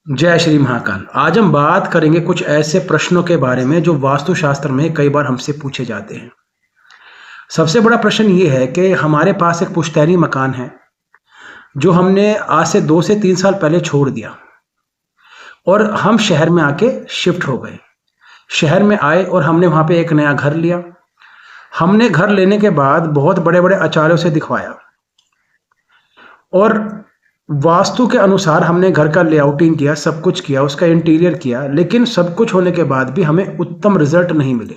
जय श्री महाकाल। आज हम बात करेंगे कुछ ऐसे प्रश्नों के बारे में जो वास्तुशास्त्र में कई बार हमसे पूछे जाते हैं। सबसे बड़ा प्रश्न ये है कि हमारे पास एक पुश्तैनी मकान है जो हमने आज से 2 से 3 साल पहले छोड़ दिया और हम शहर में आके शिफ्ट हो गए। शहर में आए और हमने वहाँ पे एक नया घर लिया। हमने घर लेने के बाद बहुत बड़े बड़े आचार्यों से दिखवाया और वास्तु के अनुसार हमने घर का लेआउटिंग किया, सब कुछ किया, उसका इंटीरियर किया, लेकिन सब कुछ होने के बाद भी हमें उत्तम रिजल्ट नहीं मिले।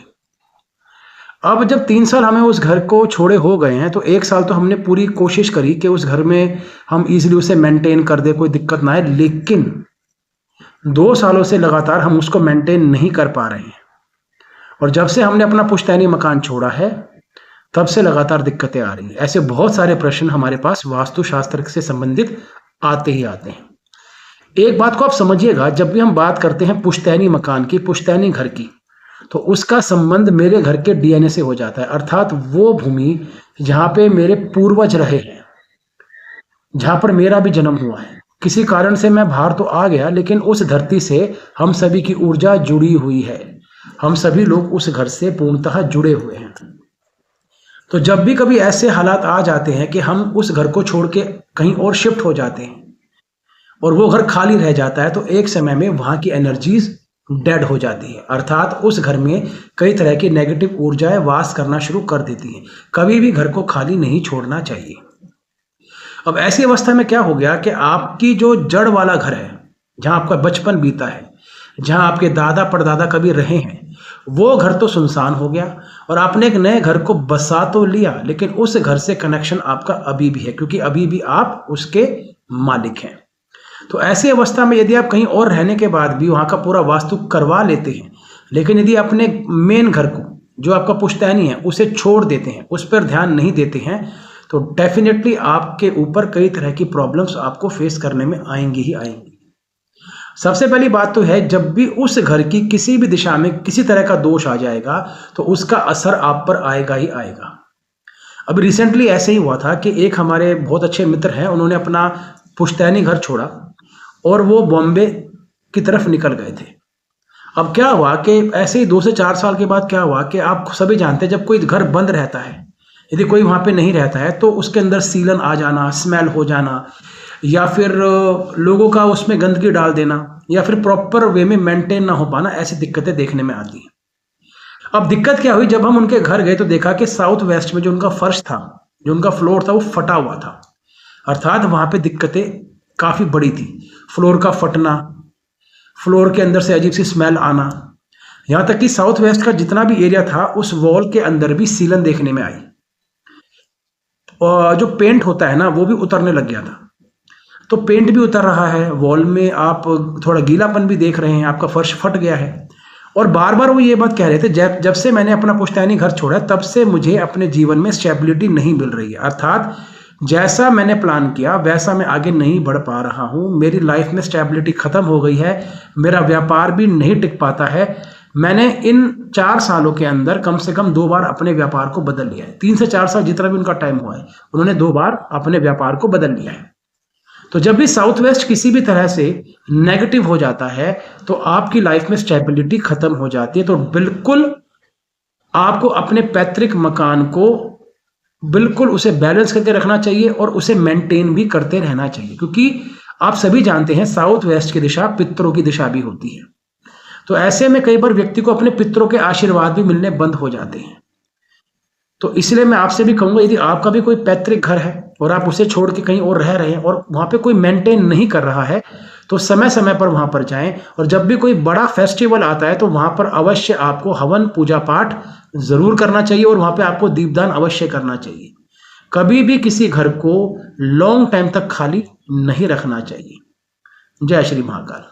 अब जब 3 साल हमें उस घर को छोड़े हो गए हैं तो 1 साल तो हमने पूरी कोशिश करी कि उस घर में हम इजीली उसे मेंटेन कर दे, कोई दिक्कत ना आए, लेकिन 2 सालों से लगातार हम उसको मेंटेन नहीं कर पा रहे हैं। और जब से हमने अपना पुश्तैनी मकान छोड़ा है तब से लगातार दिक्कतें आ रही हैं। ऐसे बहुत सारे प्रश्न हमारे पास वास्तुशास्त्र से संबंधित आते ही आते हैं। एक बात को आप समझिएगा, जब भी हम बात करते हैं पुश्तैनी मकान की, पुश्तैनी घर की, तो उसका संबंध मेरे घर के डीएनए से हो जाता है। अर्थात वो भूमि जहाँ पे मेरे पूर्वज रहे हैं, जहाँ पर मेरा भी जन्म हुआ है। किसी कारण से मैं बाहर तो आ गया, लेकिन उस धरती से हम सभी की ऊर्जा जुड़ी हुई है। हम सभी लोग उस घर से पूर्णतः जुड़े हुए हैं। तो जब भी कभी ऐसे हालात आ जाते हैं कि हम उस घर को छोड़ के कहीं और शिफ्ट हो जाते हैं और वो घर खाली रह जाता है, तो एक समय में वहाँ की एनर्जीज डेड हो जाती है। अर्थात उस घर में कई तरह की नेगेटिव ऊर्जाएं वास करना शुरू कर देती हैं। कभी भी घर को खाली नहीं छोड़ना चाहिए। अब ऐसी अवस्था में क्या हो गया कि आपकी जो जड़ वाला घर है, जहाँ आपका बचपन बीता है, जहाँ आपके दादा परदादा कभी रहे हैं, वो घर तो सुनसान हो गया और आपने एक नए घर को बसा तो लिया, लेकिन उस घर से कनेक्शन आपका अभी भी है, क्योंकि अभी भी आप उसके मालिक हैं। तो ऐसी अवस्था में यदि आप कहीं और रहने के बाद भी वहाँ का पूरा वास्तु करवा लेते हैं, लेकिन यदि अपने मेन घर को, जो आपका पुश्तैनी है, उसे छोड़ देते हैं, उस पर ध्यान नहीं देते हैं, तो डेफिनेटली आपके ऊपर कई तरह की प्रॉब्लम्स आपको फेस करने में आएंगी ही आएंगी। सबसे पहली बात तो है, जब भी उस घर की किसी भी दिशा में किसी तरह का दोष आ जाएगा तो उसका असर आप पर आएगा ही आएगा। अभी रिसेंटली ऐसे ही हुआ था कि एक हमारे बहुत अच्छे मित्र हैं, उन्होंने अपना पुश्तैनी घर छोड़ा और वो बॉम्बे की तरफ निकल गए थे। अब क्या हुआ कि ऐसे ही 2 से 4 साल के बाद क्या हुआ कि आप सभी जानते हैं, जब कोई घर बंद रहता है, यदि कोई वहाँ पे नहीं रहता है, तो उसके अंदर सीलन आ जाना, स्मेल हो जाना, या फिर लोगों का उसमें गंदगी डाल देना, या फिर प्रॉपर वे में मेंटेन ना हो पाना, ऐसी दिक्कतें देखने में आती हैं। अब दिक्कत क्या हुई, जब हम उनके घर गए तो देखा कि साउथ वेस्ट में जो उनका फर्श था, जो उनका फ्लोर था, वो फटा हुआ था। अर्थात वहाँ पे दिक्कतें काफ़ी बड़ी थी। फ्लोर का फटना, फ्लोर के अंदर से अजीब सी स्मेल आना, यहाँ तक कि साउथ वेस्ट का जितना भी एरिया था उस वॉल के अंदर भी सीलन देखने में आई और जो पेंट होता है ना, वो भी उतरने लग गया था। तो पेंट भी उतर रहा है, वॉल में आप थोड़ा गीलापन भी देख रहे हैं, आपका फर्श फट गया है। और बार बार वो ये बात कह रहे थे, जब से मैंने अपना पुश्तैनी घर छोड़ा तब से मुझे अपने जीवन में स्टेबिलिटी नहीं मिल रही है। अर्थात जैसा मैंने प्लान किया वैसा मैं आगे नहीं बढ़ पा रहा हूँ। मेरी लाइफ में स्टेबिलिटी खत्म हो गई है, मेरा व्यापार भी नहीं टिक पाता है। मैंने इन 4 सालों के अंदर कम से कम 2 बार अपने व्यापार को बदल लिया है। 3 से 4 साल जितना भी उनका टाइम हुआ है, उन्होंने 2 बार अपने व्यापार को बदल लिया है। तो जब भी साउथ वेस्ट किसी भी तरह से नेगेटिव हो जाता है तो आपकी लाइफ में स्टेबिलिटी खत्म हो जाती है। तो बिल्कुल आपको अपने पैतृक मकान को बिल्कुल उसे बैलेंस करके रखना चाहिए और उसे मेंटेन भी करते रहना चाहिए, क्योंकि आप सभी जानते हैं साउथ वेस्ट की दिशा पितरों की दिशा भी होती है। तो ऐसे में कई बार व्यक्ति को अपने पितरों के आशीर्वाद भी मिलने बंद हो जाते हैं। तो इसलिए मैं आपसे भी कहूंगा, यदि आपका भी कोई पैतृक घर है और आप उसे छोड़ के कहीं और रह रहे हैं और वहां पे कोई मेंटेन नहीं कर रहा है, तो समय समय पर वहां पर जाएं। और जब भी कोई बड़ा फेस्टिवल आता है तो वहां पर अवश्य आपको हवन पूजा पाठ जरूर करना चाहिए और वहां पे आपको दीपदान अवश्य करना चाहिए। कभी भी किसी घर को लॉन्ग टाइम तक खाली नहीं रखना चाहिए। जय श्री महाकाल।